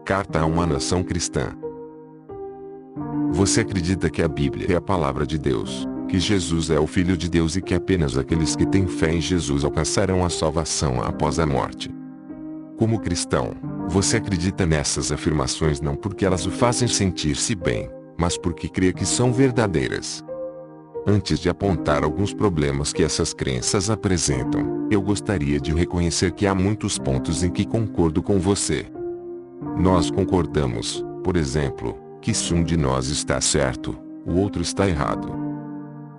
Carta a uma nação cristã. Você acredita que a Bíblia é a palavra de Deus, que Jesus é o Filho de Deus e que apenas aqueles que têm fé em Jesus alcançarão a salvação após a morte? Como cristão, você acredita nessas afirmações não porque elas o fazem sentir-se bem, mas porque crê que são verdadeiras. Antes de apontar alguns problemas que essas crenças apresentam, eu gostaria de reconhecer que há muitos pontos em que concordo com você. Nós concordamos, por exemplo, que se um de nós está certo, o outro está errado.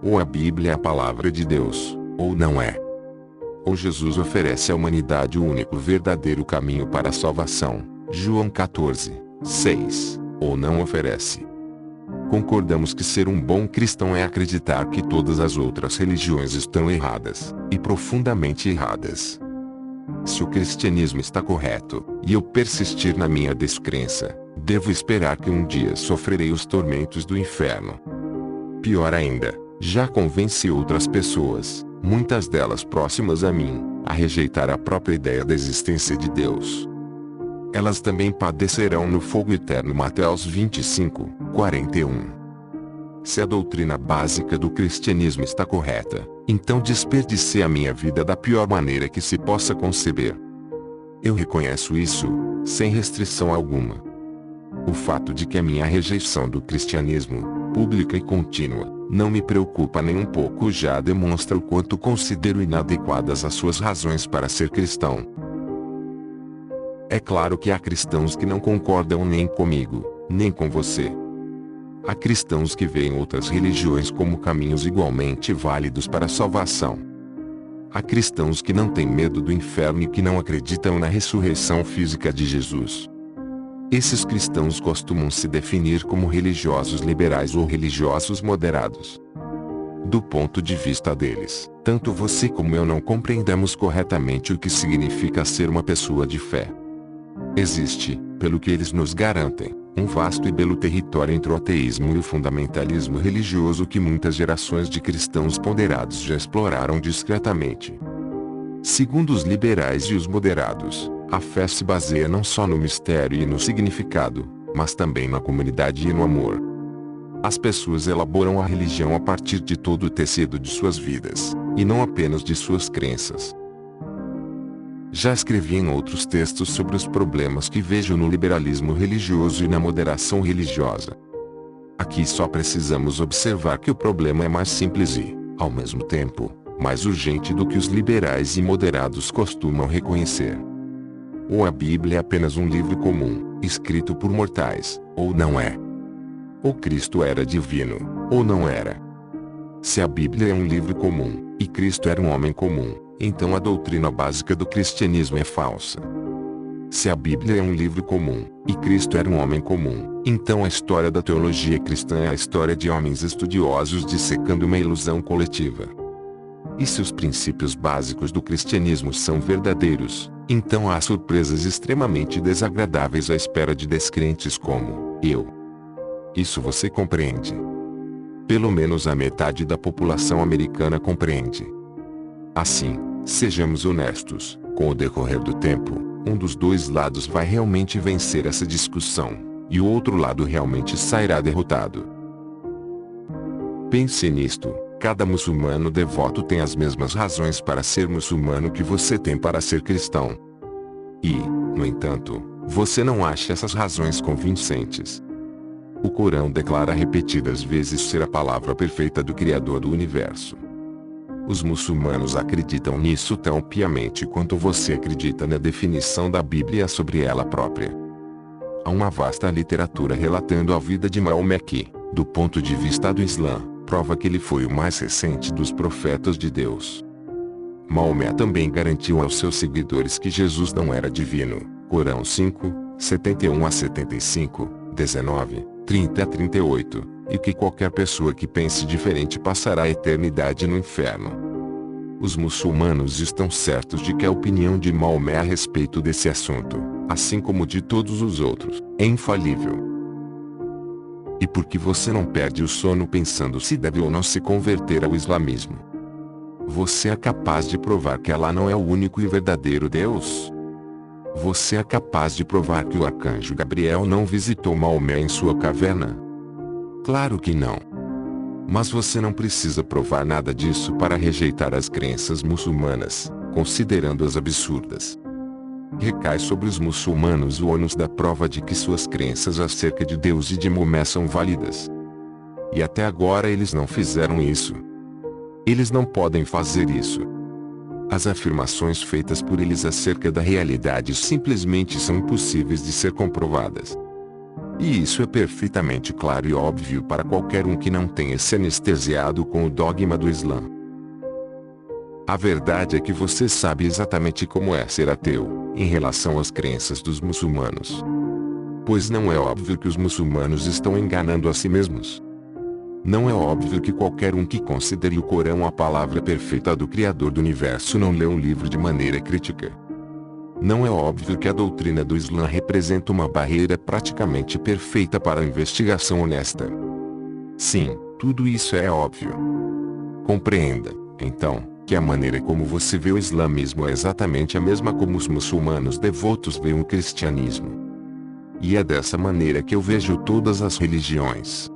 Ou a Bíblia é a palavra de Deus, ou não é. Ou Jesus oferece à humanidade o único verdadeiro caminho para a salvação, João 14:6, ou não oferece. Concordamos que ser um bom cristão é acreditar que todas as outras religiões estão erradas, e profundamente erradas. Se o cristianismo está correto, e eu persistir na minha descrença, devo esperar que um dia sofrerei os tormentos do inferno. Pior ainda, já convenci outras pessoas, muitas delas próximas a mim, a rejeitar a própria ideia da existência de Deus. Elas também padecerão no fogo eterno. Mateus 25:41. Se a doutrina básica do cristianismo está correta, então desperdicei a minha vida da pior maneira que se possa conceber. Eu reconheço isso, sem restrição alguma. O fato de que a minha rejeição do cristianismo, pública e contínua, não me preocupa nem um pouco já demonstra o quanto considero inadequadas as suas razões para ser cristão. É claro que há cristãos que não concordam nem comigo, nem com você. Há cristãos que veem outras religiões como caminhos igualmente válidos para a salvação. Há cristãos que não têm medo do inferno e que não acreditam na ressurreição física de Jesus. Esses cristãos costumam se definir como religiosos liberais ou religiosos moderados. Do ponto de vista deles, tanto você como eu não compreendemos corretamente o que significa ser uma pessoa de fé. Existe, pelo que eles nos garantem, um vasto e belo território entre o ateísmo e o fundamentalismo religioso que muitas gerações de cristãos ponderados já exploraram discretamente. Segundo os liberais e os moderados, a fé se baseia não só no mistério e no significado, mas também na comunidade e no amor. As pessoas elaboram a religião a partir de todo o tecido de suas vidas, e não apenas de suas crenças. Já escrevi em outros textos sobre os problemas que vejo no liberalismo religioso e na moderação religiosa. Aqui só precisamos observar que o problema é mais simples e, ao mesmo tempo, mais urgente do que os liberais e moderados costumam reconhecer. Ou a Bíblia é apenas um livro comum, escrito por mortais, ou não é. Ou Cristo era divino, ou não era. Se a Bíblia é um livro comum, e Cristo era um homem comum, então a doutrina básica do cristianismo é falsa. Se a Bíblia é um livro comum, e Cristo era um homem comum, então a história da teologia cristã é a história de homens estudiosos dissecando uma ilusão coletiva. E se os princípios básicos do cristianismo são verdadeiros, então há surpresas extremamente desagradáveis à espera de descrentes como eu. Isso você compreende? Pelo menos a metade da população americana compreende. Assim, sejamos honestos, com o decorrer do tempo, um dos dois lados vai realmente vencer essa discussão, e o outro lado realmente sairá derrotado. Pense nisto, cada muçulmano devoto tem as mesmas razões para ser muçulmano que você tem para ser cristão. E, no entanto, você não acha essas razões convincentes. O Corão declara repetidas vezes ser a palavra perfeita do Criador do Universo. Os muçulmanos acreditam nisso tão piamente quanto você acredita na definição da Bíblia sobre ela própria. Há uma vasta literatura relatando a vida de Maomé que, do ponto de vista do Islã, prova que ele foi o mais recente dos profetas de Deus. Maomé também garantiu aos seus seguidores que Jesus não era divino, Corão 5:71-75, 19:30-38. E que qualquer pessoa que pense diferente passará a eternidade no inferno. Os muçulmanos estão certos de que a opinião de Maomé a respeito desse assunto, assim como de todos os outros, é infalível. E por que você não perde o sono pensando se deve ou não se converter ao islamismo? Você é capaz de provar que Alá não é o único e verdadeiro Deus? Você é capaz de provar que o arcanjo Gabriel não visitou Maomé em sua caverna? Claro que não. Mas você não precisa provar nada disso para rejeitar as crenças muçulmanas, considerando-as absurdas. Recai sobre os muçulmanos o ônus da prova de que suas crenças acerca de Deus e de Maomé são válidas. E até agora eles não fizeram isso. Eles não podem fazer isso. As afirmações feitas por eles acerca da realidade simplesmente são impossíveis de ser comprovadas. E isso é perfeitamente claro e óbvio para qualquer um que não tenha se anestesiado com o dogma do Islã. A verdade é que você sabe exatamente como é ser ateu, em relação às crenças dos muçulmanos. Pois não é óbvio que os muçulmanos estão enganando a si mesmos. Não é óbvio que qualquer um que considere o Corão a palavra perfeita do Criador do Universo não lê um livro de maneira crítica. Não é óbvio que a doutrina do Islã representa uma barreira praticamente perfeita para a investigação honesta. Sim, tudo isso é óbvio. Compreenda, então, que a maneira como você vê o islamismo é exatamente a mesma como os muçulmanos devotos veem o cristianismo. E é dessa maneira que eu vejo todas as religiões.